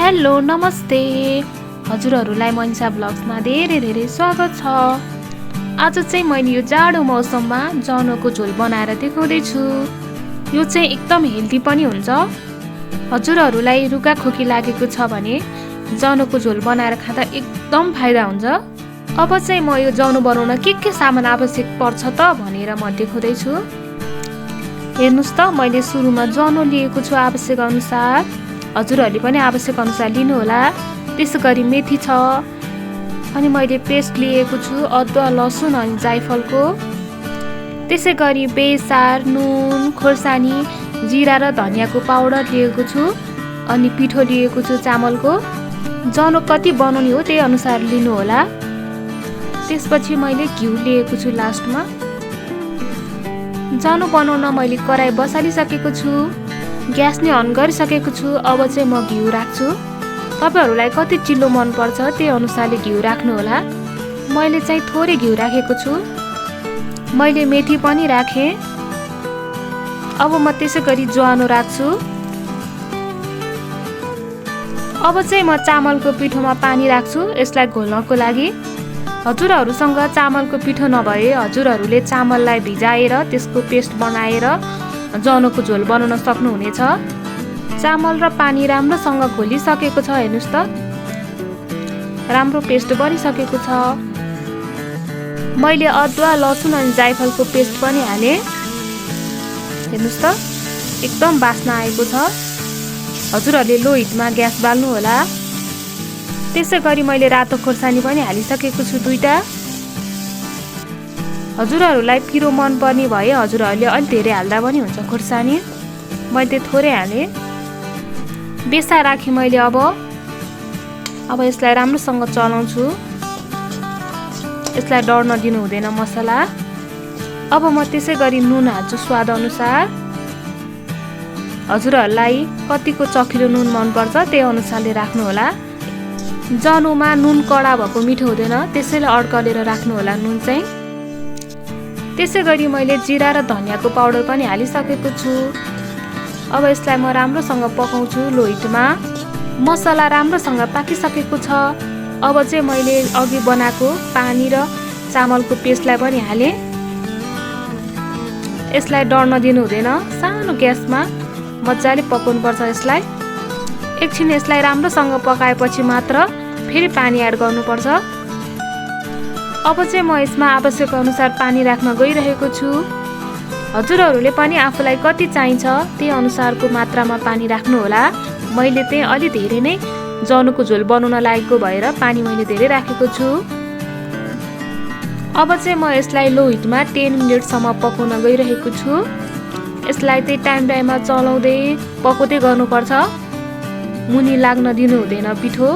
Hello नमस्ते हजुरहरूलाई मनिषा ब्लग्समा धेरै स्वागत छ। आज चाहिँ मैले यो जाडो मौसममा जनको झोल बनाएर देखाउँदैछु। यो चाहिँ एकदम हेल्दी पनि हुन्छ। हजुरहरूलाई रुगा खोकी लागेको छ भने जनको झोल बनाएर खाँदा एकदम फाइदा हुन्छ। अब चाहिँ म यो जनो बनाउन के सामान आवश्यक पर्छ त भनेर म देखाउँदैछु। हेर्नुस् त, मैले सुरुमा जनो लिएको छु आवश्यक अनुसार। हजुरहरूले पनि आवश्यक अनुसार लिनुहोला। त्यसैगरी मेथी छ, अनि मैले पेस्ट लिएको छु अदुवा लसुन अनि जायफलको। त्यसैगरी बेसार, नुन, खोर्सानी, जिरा र धनियाको पाउडर लिएको छु, अनि पिठो लिएको छु चामलको। जनो कति बनाउने हो त्यही अनुसार लिनुहोला। त्यसपछि मैले घिउ लिएको छु लास्टमा। जनो बनाउन मैले कराई बसालिसकेको छु, ग्यास नै अन गरिसकेको छु। अब चाहिँ म घिउ राख्छु। तपाईहरूलाई कति चिल्लो मन पर्छ त्यही अनुसारले घिउ राख्नुहोला। मैले चाहिँ थोरै घिउ राखेको छु। मैले मेथी पनि राखेँ। अब म त्यसै गरी ज्वानो राख्छु। अब चाहिँ म चामलको पिठोमा पानी राख्छु यसलाई घोल्नको लागि। हजुरहरूसँग चामलको पिठो नभए हजुरहरूले चामललाई भिजाएर त्यसको पेस्ट बनाएर जनको झोल बनाउन सक्नुहुनेछ। चामल र पानी राम्रोसँग घोलिसकेको छ। हेर्नुस् त, राम्रो पेस्ट बनिसकेको छ। मैले अदुवा लसुन अनि जायफलको पेस्ट पनि हालेँ। हेर्नुस् त, एकदम बास्ना आएको छ। हजुरहरूले लो हिटमा ग्यास बाल्नु होला। त्यसै गरी मैले रातो खोर्सानी पनि हालिसकेको छु 2टा। हजुरहरूलाई पिरो मन पर्ने भए हजुरहरूले अलि धेरै हाल्दा पनि हुन्छ खोर्सानी। मैले थोरै हालेँ। बेसा राखेँ मैले। अब यसलाई राम्रोसँग चलाउँछु। यसलाई डढ्न दिनु हुँदैन मसला। अब म त्यसै गरी नुन हाल्छु स्वाद अनुसार। हजुरहरूलाई कतिको चखिलो नुन मनपर्छ त्यही अनुसारले राख्नुहोला। जनुमा नुन कडा भएको मिठो हुँदैन, त्यसैले अड्कलेर राख्नुहोला नुन चाहिँ। त्यसै गरी मैले जिरा र धनियाको पाउडर पनि हालिसकेको छु। अब यसलाई म राम्रोसँग पकाउँछु लो हिटमा। मसला राम्रोसँग पाकिसकेको छ। अब चाहिँ मैले अघि बनाएको पानी र चामलको पेस्टलाई पनि हालेँ। यसलाई डढ्न दिनु हुँदैन, सानो ग्यासमा मजाले पकाउनुपर्छ यसलाई। एकछिन यसलाई राम्रोसँग पकाएपछि मात्र फेरि पानी एड गर्नुपर्छ। अब चाहिँ म यसमा आवश्यक अनुसार पानी राख्न गइरहेको छु। हजुरहरूले पनि आफूलाई कति चाहिन्छ त्यही अनुसारको मात्रामा पानी राख्नुहोला। मैले चाहिँ अलि धेरै नै जनको झोल बनाउन लागेको भएर पानी मैले धेरै राखेको छु। अब चाहिँ म यसलाई लो हिटमा 10 मिनटसम्म पकाउन गइरहेको छु। यसलाई चाहिँ टाइममा चलाउँदै पकाउँदै गर्नुपर्छ। मुनि लाग्न दिनु हुँदैन पिठो।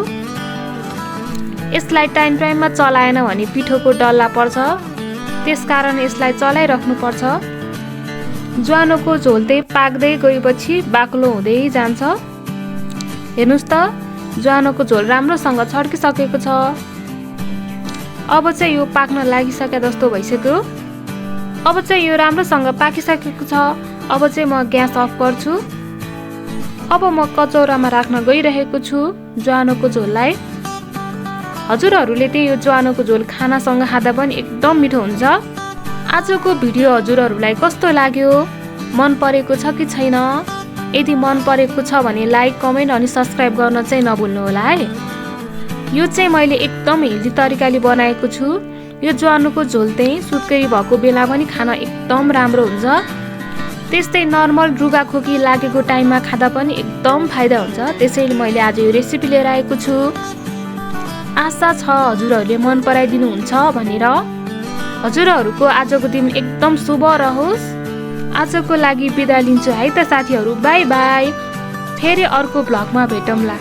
यसलाई टाइममा चलाएन भने पिठोको डल्ला पर्छ, त्यसकारण यसलाई चलाइराख्नुपर्छ। ज्वानोको झोल चाहिँ पाक्दै गएपछि बाक्लो हुँदै जान्छ। हेर्नुस् त, ज्वानोको झोल राम्रोसँग छड्किसकेको छ। अब चाहिँ यो पाक्न लागिसके जस्तो भइसक्यो। अब चाहिँ यो राम्रोसँग पाकिसकेको छ। अब चाहिँ म ग्यास अफ गर्छु। अब म कचौरामा राख्न गइरहेको छु ज्वानोको झोललाई। हजुरहरूले चाहिँ यो ज्वानोको झोल खानासँग खाँदा पनि एकदम मिठो हुन्छ। आजको भिडियो हजुरहरूलाई कस्तो लाग्यो, मन परेको छ कि छैन? यदि मन परेको छ भने लाइक, कमेन्ट अनि सब्सक्राइब गर्न चाहिँ नभुल्नु होला है। यो चाहिँ मैले एकदम हेल्दी तरिकाले बनाएको छु। यो ज्वानोको झोल चाहिँ सुत्केरी भएको बेला पनि खान एकदम राम्रो हुन्छ। त्यस्तै नर्मल रुगा खोकी लागेको टाइममा खाँदा पनि एकदम फाइदा हुन्छ। त्यसैले मैले आज यो रेसिपी लिएर आएको छु। आशा छ हजुरहरूले मन पराइदिनुहुन्छ भनेर। हजुरहरूको आजको दिन एकदम शुभ रहोस्। आजको लागि बिदा लिन्छु है त साथीहरू। By by. फेरि अर्को भ्लगमा भेटौँला।